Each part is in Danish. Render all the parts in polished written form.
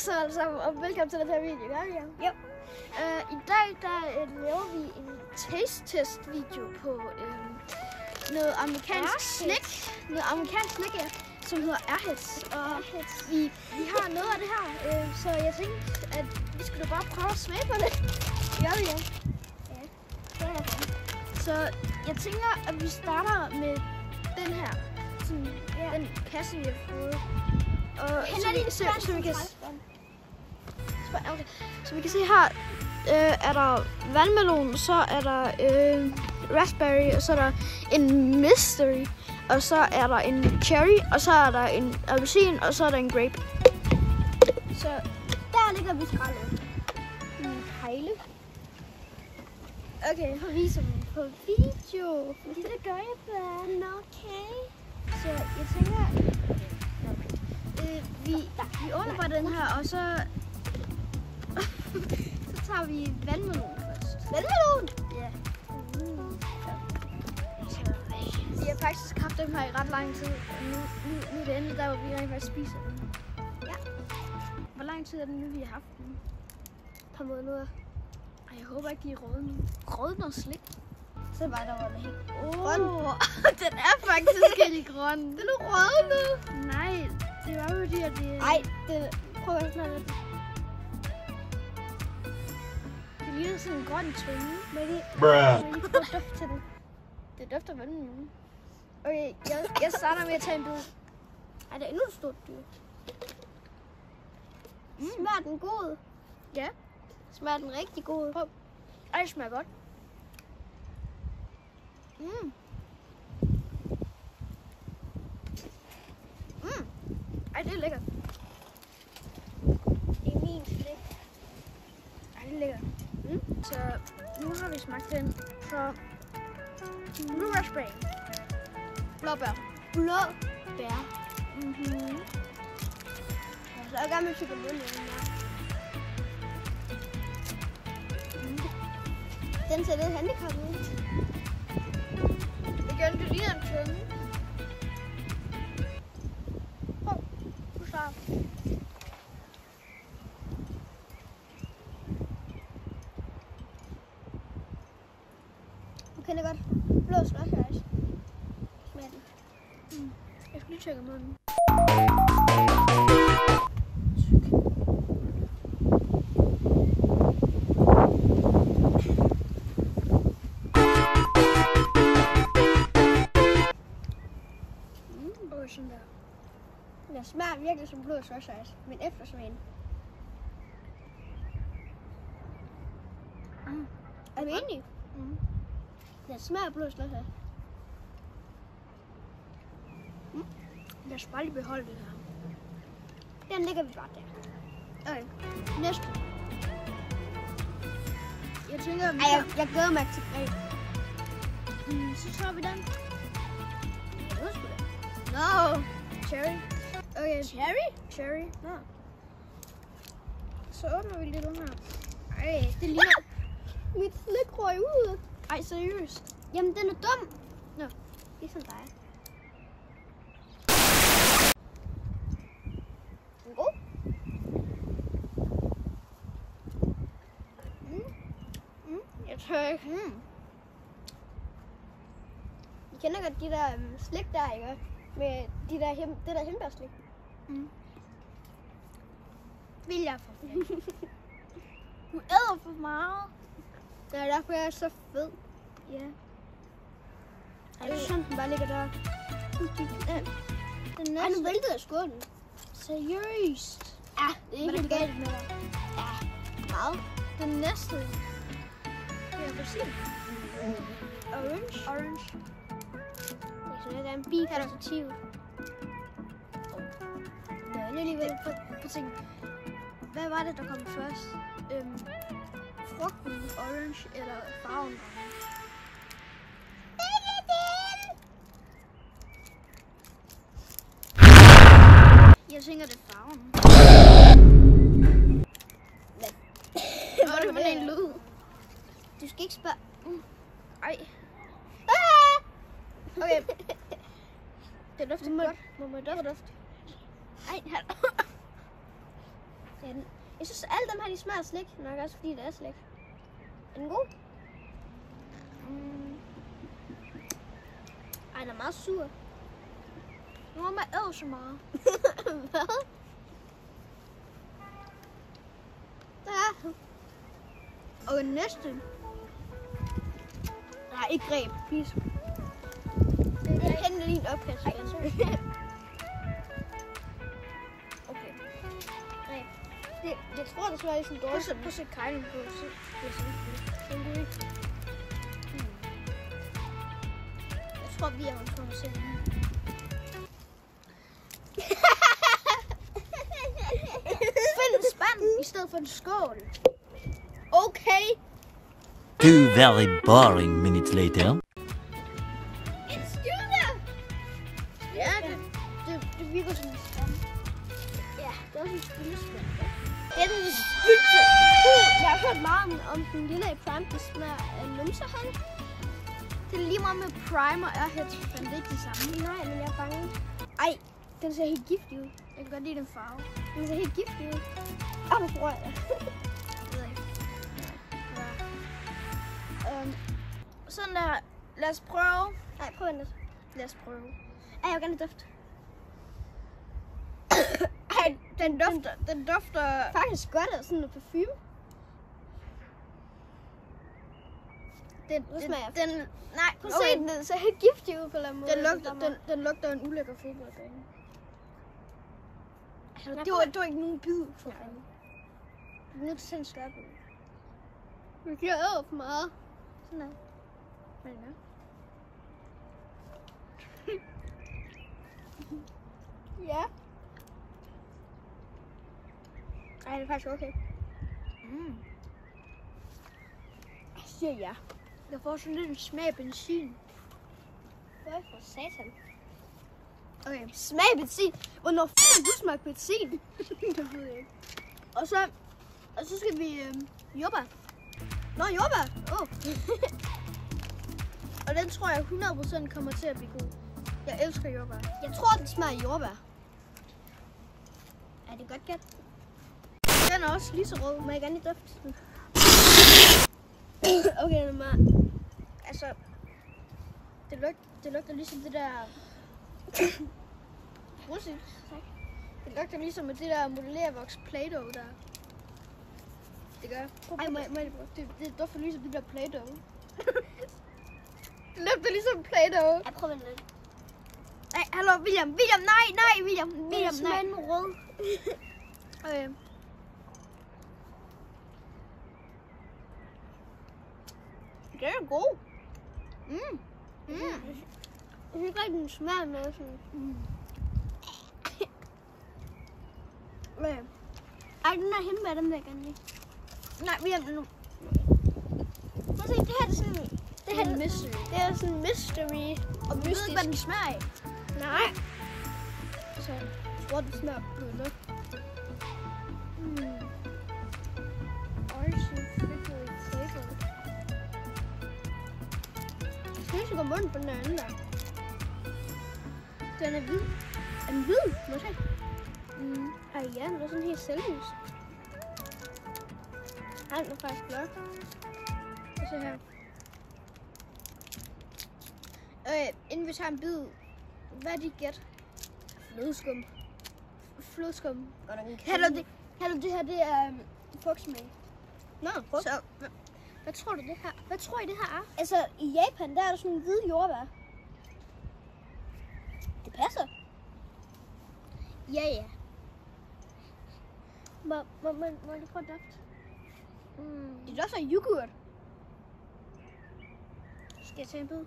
så alle sammen, og velkommen til den her video. Ja. I dag laver vi en taste test video på noget amerikansk slik. Noget amerikansk slik, ja, som hedder Airheads. Og vi har noget af det her, så jeg tænkte, at vi skulle bare prøve at smage på det. Ja. Så jeg tænker, at vi starter med den her. Sådan, den kasse, vi har fået. Og så vi kan se her, er der vandmelon, så er der raspberry, og så er der en mystery, og så er der en cherry, og så er der en appelsin, og så er der en grape. Så der ligger vi skraldet i pejle. Okay, jeg viser dem på video, fordi det gør jeg bare. Okay. Så jeg tænker, vi åbner bare den her, og så tager vi vandmelon først. Vandmelon? Ja. Så vi har faktisk haft dem her i ret lang tid, og nu er det endelig der, hvor vi rent faktisk spiser dem. Ja. Hvor lang tid er det nu, vi har haft dem? Et par måneder. Ej, jeg håber ikke, de er rådner slik. Så var der helt grøn. Den er faktisk helt grøn. Den er rødnet. Nej, det var fordi, at det... Ej, prøv at smage det. Det ligner sådan en grøn tunge. Men det prøv at dufte til den. Det dufter vandmelon. Okay, jeg starter med at tage en bid. Ej, det er endnu et stort dyr. Smager den god? Ja. Smager den rigtig god? Prøv. Ej, det smager godt. Ej, det er lækkert. Det er min slik. Ej, det er lækkert. Så nu har vi smagt den. Så blue raspberry. Blåbær. Blåbær. Så er jeg gerne med chokolade. Den ser lidt handicappet ud. Det gør den, det ligner en tunge. Prøv. Du starter. Du kender godt blå smager ice. Smager den. Jeg skal lige tjekke munden. Sådan der. Den smager virkelig som blå slush ice, men eftersmagen. Er du enig? Den smager blå slush ice. Lad os bare lige beholde det her. Den lægger vi bare der. Okay, næste. Jeg tænker, jeg glæder mig til fredag. Så tager vi den. No! Cherry. Okay. Cherry? Nå. Så åbner vi lidt den her. Ej, det ligner... Mit slik røg ud. Ej, seriøst. Jamen, den er dum. Nå, ligesom dig. Den er god. Jeg tør ikke. Jeg kender godt de der slik der, ikke? Med det der hindbærslik. Vil jeg for fedt. Du æder for meget. Det er derfor, jeg er så fed. Ja. Ej, det er sådan, den bare ligger der. Den næste. Ej, nu væltede jeg skålen. Seriøst? Ja, det er ikke helt galt med dig. Ja, meget. Den næste. Det er appelsin. Orange. Så der er en biperspektiv. Jeg er alligevel på ting. Hvad var det, der kom først? Frugten orange eller farven? Jeg tænker, det er farven. Hvad var det for en lyd? Du skal ikke spørge. Ej. Okay. Det dufter godt. Må man dufte? Ej, her. Jeg synes, alle dem her, de smager slik. Nok også fordi det er slik. Er den god? Ej, den er meget sur. Nu må man æde så meget. Hvad? Ja. Og næste. Nej, ikke greb. Please. Jeg henter din opkast. Okay. Greb. Jeg tror, det smager sådan dårligt. Prøv at sætte kejlen på. Jeg tror, vi er omkring at se den. Find en spand i stedet for en skål. Okay. 2 very boring minutes later. Ja, det virker som en spand. Ja, det er også en spildespand. Det er den spildte. Jeg har hørt meget om den lille Prime, der smager af numsehal. Det er lige meget med Prime og Airheads, men det er ikke det samme. Nej, men jeg er bange. Ej, den ser helt giftig ud. Jeg kan godt lide den farve. Den ser helt giftig ud. Hvorfor rører jeg? Jeg ved ikke. Sådan der. Lad os prøve. Nej, prøv lidt. Lad os prøve. Ej, jeg vil gerne dufte. Ej, den dufter faktisk godt af sådan noget parfume. Nej, prøv at se, den ser helt giftig ud på en måde. Den lugter en ulækker fodboldbane. Altså, det var ikke nogen bid for mig. Du er nødt til at tage en større bid. Vi kan æde for meget. Sådan der. Hvad er det? Ja. Ej, det er faktisk okay. Jeg siger ja. Jeg får sådan lidt en smag af benzin. Hvad for satan? Okay, smag af benzin? Hvornår f*** du smager benzin? Det ved jeg ikke. Og så skal vi jordbær. Nå, jordbær! Og den tror jeg 100% kommer til at blive god. Jeg elsker jordbær. Jeg tror, den smager af jordbær. Er det godt gæt? Den er også lige så rød. Må jeg gerne lige dufte den? Okay, den er meget... Altså... Det lugter ligesom det der... Tak. Det lugter ligesom med det der modellervoks Play-Doh der. Det gør. Ej, det dufter ligesom det der Play-Doh. Det lugter ligesom Play-Doh. Jeg prøver den lidt. Nej, hallo, William, nej, William, nej. Smagen rød. Okay. Det er god. Jeg synes ikke, den smager noget sådan. Okay. Ej, den der hindbær, den vil jeg gerne lide. Nej, William, nu. Prøv at se, det her er sådan... Det her er mystery. Det er sådan mystery og mystisk. Jeg ved ikke, hvad den smager af. Nej. Så jeg tror, den smager af bønner. Jeg skal gå munden på den anden der. Den er hvid. Er den hvid? Må jeg se? Ej ja, den er sådan helt selvlys. Ej, den er faktisk blå. Og se her. Inden vi tager en bid, hvad er dit gæt? Flødeskum. Flødeskum. Hallo, det her det er frugtsmag. Nå, frugt. Så, hvad tror du det her? Hvad tror I det her er? Altså, i Japan, der er der sådan en hvid jordbær. Det passer. Ja. Må jeg lige prøve at dufte? Det dufter af yoghurt. Skal jeg tage en bid?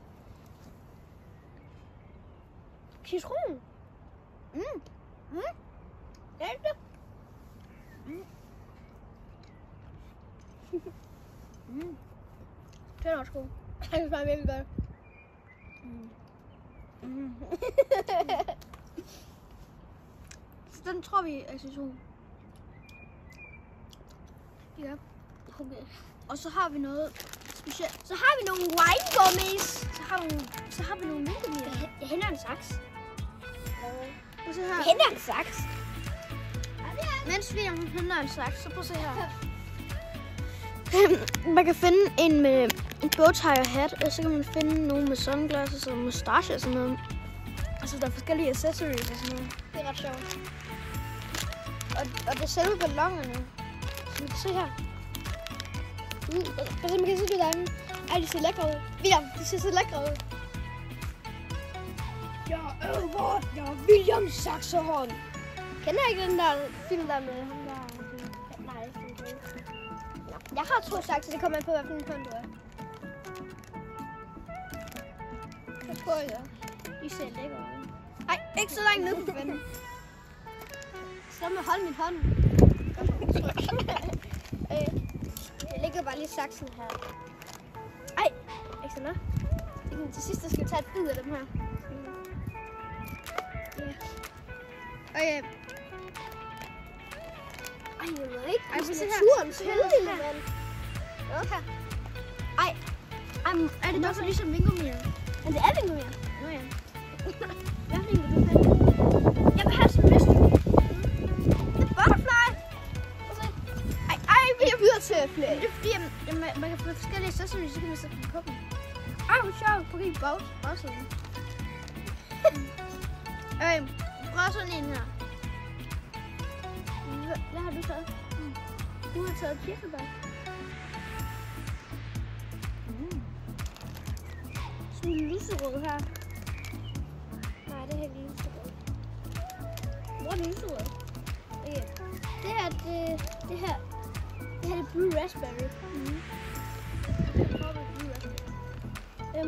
Citron. Det er det. Det er også god. Det smager virkelig godt. Så den tror vi er citron. Ja. Okay. Og så har vi noget specielt. Så har vi nogle wine gummies. Så har vi nogle vingummier. Jeg henter en saks. Og så her. Jeg henter en saks. Ja, det er Mens vi finder en saks, så prøv at se her. Man kan finde en med en bowtie og hat, og så kan man finde nogle med sunglasses og mustache og sådan noget. Altså, der er forskellige accessories og sådan noget. Det er ret sjovt. Og det er selve ballonerne, som man kan se her. Altså, man kan se, hvordan de ser lækre ud. William, de ser så lækre ud. Jeg er William Saxehorn. Kender ikke den der film der med ham der? Nej, jeg har 2 sakser, det kommer an på, hvad for en hånd du er. Jeg tror jeg. I ser lækker ud. Ej, ikke så langt ned på vennen. Så med hold min hånd. Jeg lægger bare lige saksen her. Ej, ikke så noget. Til sidst skal vi tage et bid af dem her. Ja. Okay. Ej, jeg ved ikke. Ej, hvor naturens heldig, mand. Okay. Ej. Er det også ligesom Vingumir? Men det er Vingumir. Nå ja. Hvad vil du have? Jeg vil have sådan en mystery. Det er butterfly. Ej, vi er videre til flere. Det er fordi, man kan få forskellige accessories, så kan man sætte dem på dem. Ej, hvor sjovt. Prøv lige bagsiden. Prøv sådan en her. Hvad har du taget? Du har taget kirsebær. Sådan en lyserød her. Nej, det her er lyserød. Hvor er det lyserød? Okay. Det her er blue raspberry.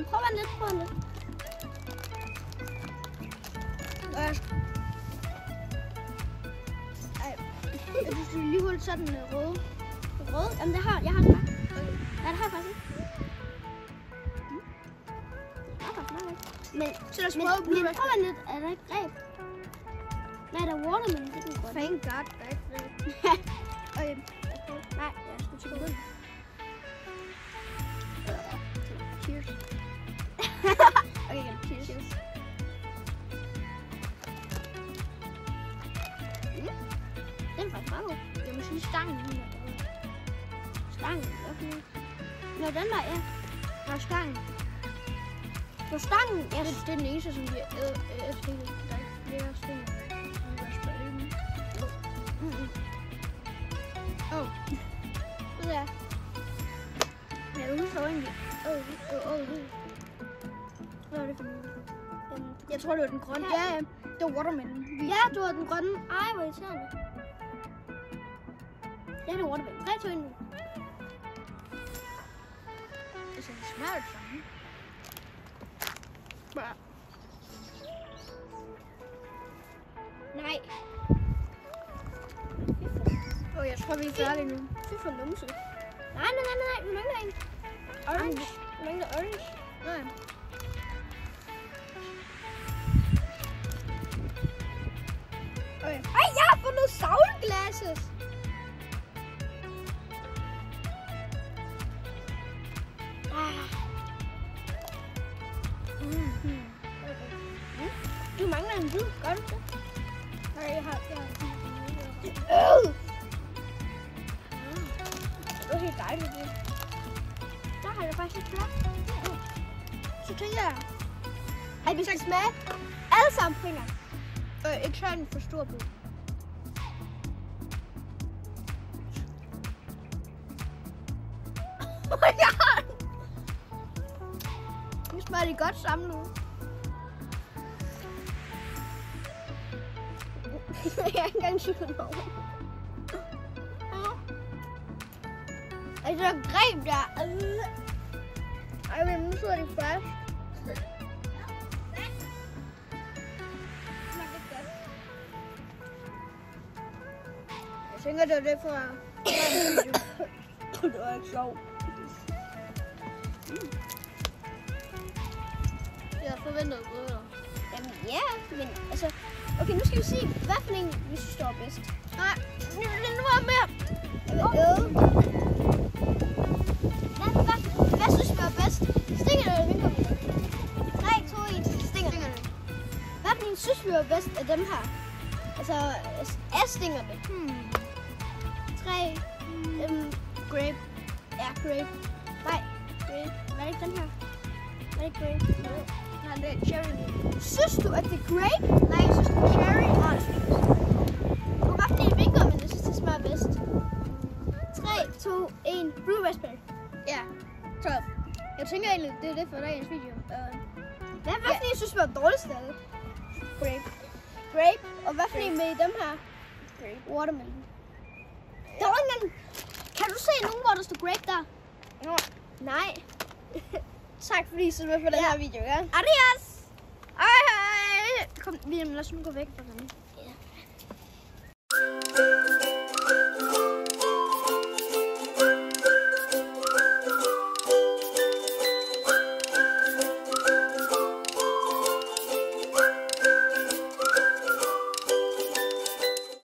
Prøv at lidt. Jeg synes lige hurtigt sådan en røde. Jamen jeg har den bare. Okay. Ja, det har jeg faktisk ikke. Men prøv at lidt. Er der ikke greb? Nej, der er watermelon. Det er godt. Thank God, der er ikke greb. Okay. Nej, jeg skulle til bunden. Cheers. Okay, cheers. Den er faktisk meget god. Jeg må sige stangen. Stangen, okay. Nå, den der, ja. Nå, stangen. På stangen, ja. Det er den eneste, som bliver efter. Der er ikke flere stænger. Det der. Men jeg husker egentlig. Hvad var det for noget? Jeg tror, det var den grønne. Ja, det var watermelon. Ja, det var den grønne. Ej, hvor irriterende. Ja, det var watermelon. 3, 2, 1 nu. Altså, det smager det samme. Bare. Nej. Jeg tror, vi er færdige nu. Fy for numse. Nej. Vi mangler en. Orange. Vi mangler orange. Nej. Okay. Ej, jeg har fundet soundglasses. Du mangler en bid. Gør du det? Nej, jeg har det er helt dejligt. Der har jeg faktisk et blok. Så tænker jeg, at vi skal smage alle sammen fingre. Ikke så en for stor bid. Nu smager det godt sammen nu. Jeg har ikke engang chykket over. Altså, greb der. Ej, men nu sidder det først. Jeg tænker, det var det for... Det var ikke sjovt. Jeg havde forventet brødre. Jamen ja, men altså... Okay, nu skal vi se, hvad for en vi synes, der er bedst. Nej, nu var mere. Hvad synes du er bedst? Stinger eller Vingummi? 3, 2, 1, stinger. Hvad for en synes du er bedst af dem her? Altså, stængerne. 3. Grape. Ja, grape. Nej, grape. Hvad er det den her? Er det grape? Nej, det er cherry. Synes du, at det er grape? Nej, jeg synes, det er cherry. Nej, det er godt fordi jeg vinker, men jeg synes, det smager bedst. 3, 2, 1. Blue raspberry. Ja, så jeg tænker egentlig, det er det for dagens video. Hvad for en, jeg synes, var dårligst af det? Grape. Grape. Og hvad for en med dem her? Grape. Watermelon. Der var ingen. Kan du se nogen, hvor der står grape der? Nej. Tak fordi I så med på den her video, ja? Adios! Hej hej! Kom, lad os nu gå væk fra den.